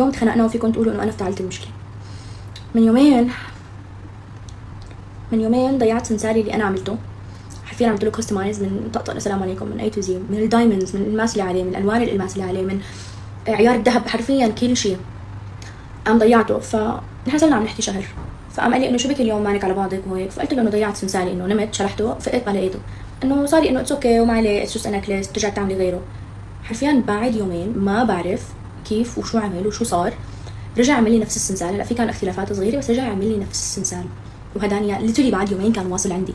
يوم تخانقنا وفيكم تقولوا انه انا افتعلت المشكله. من يومين ضيعت سمساري اللي انا عملته، حرفيا عملت له كستمايز من طقطق لسلام عليكم، من اي تو زي، من الدايموندز، من الالماس اللي عليه، من الالوان الالماس اللي عليه، من عيار الذهب، حرفيا كل شيء قام ضيعته. فنحن صرنا عم نحكي شهر، فقام قال لي انه شو بك اليوم مالك على بعضك وهيك، فقلت له انه ضيعت سمساري، انه نمت شلحته فقت ما لقيته، انه صار انه اتس اوكي وما عليه، اتس جست نكلس، رجعت تعملي غيره. حرفيا بعد يومين ما بعرف كيف وشو عمل وشو صار، رجع عمل لي نفس السمسار. هلا في كان اختلافات صغيره بس رجع عمل لي نفس السمسار، وهداني ليترلي بعد يومين كان واصل عندي.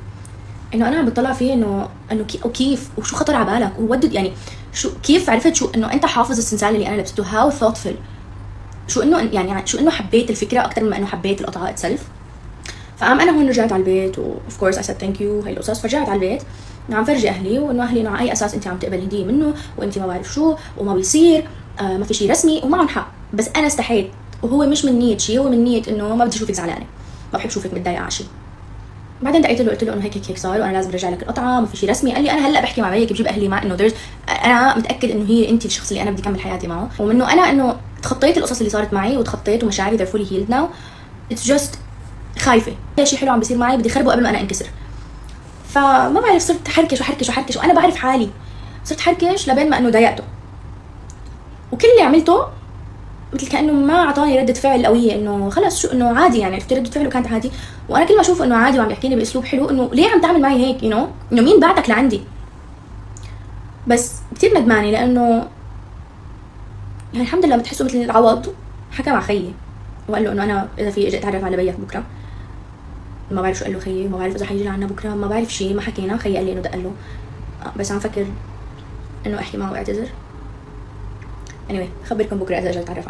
انه انا عم بطلع فيه انه كيف وشو خطر على بالك وودد، يعني شو كيف عرفت شو انه انت حافظ السمسار اللي انا لبسته، هاو ثوتفul، شو انه يعني شو انه حبيت الفكره اكثر من انه حبيت القطعه اتسلف. فقام انا هون رجعت على البيت اوف كورس اي سيد ثانك يو هي القصص. فرجعت على البيت عم فرجي اهلي، وانه اهلي انه على اي اساس انت عم تقبلي هديه منه وانت ما بعرف شو وما بيصير، ما في شيء رسمي، ومعهم حق، بس انا استحيت، وهو مش من نيه شيء، هو من نيه انه ما بدي اشوفك زعلانه، ما بحب اشوفك متضايقه على شيء. بعدين دقيت له قلت له انه هيك صار وانا لازم ارجع لك القطعه، ما في شيء رسمي. قال لي انا هلا بحكي مع بيك بجيب اهلي، مع انه انا متاكد انه هي انت الشخص اللي انا بدي اكمل حياتي معه، ومنه انا انه تخطيت القصص اللي صارت معي وتخطيت ومشاعري they're fully healed now. It's just خايفه في شيء حلو عم بيصير معي بدي خربه قبل ما انا انكسر. فما بعرف صرت حركش وانا بعرف حالي، صرت حركش لبين ما انه ضايقته، وكل اللي عملته مثل كانه ما اعطاني رده فعل قويه، انه خلص شو انه عادي، يعني عرفت رده فعله كانت عادي، وانا كل ما اشوف انه عادي وعم يحكيني باسلوب حلو انه ليه عم تعمل معي هيك، انه مين بعتك لعندي. بس كثير ندمانه لانه يعني الحمد لله بتحسوا مثل العوض، حكى مع خيي وقال له انه انا اذا في اجي اتعرف على بيك بكره، ما بعرف شو قال له خيي، ما بعرف اذا حيجي لعنا بكره، ما بعرف شيء، ما حكينا. خيي قال لي انه دق له، بس عم فكر انه احكي معه واعتذر. anyway خبركم بكره اذا اجي اتعرف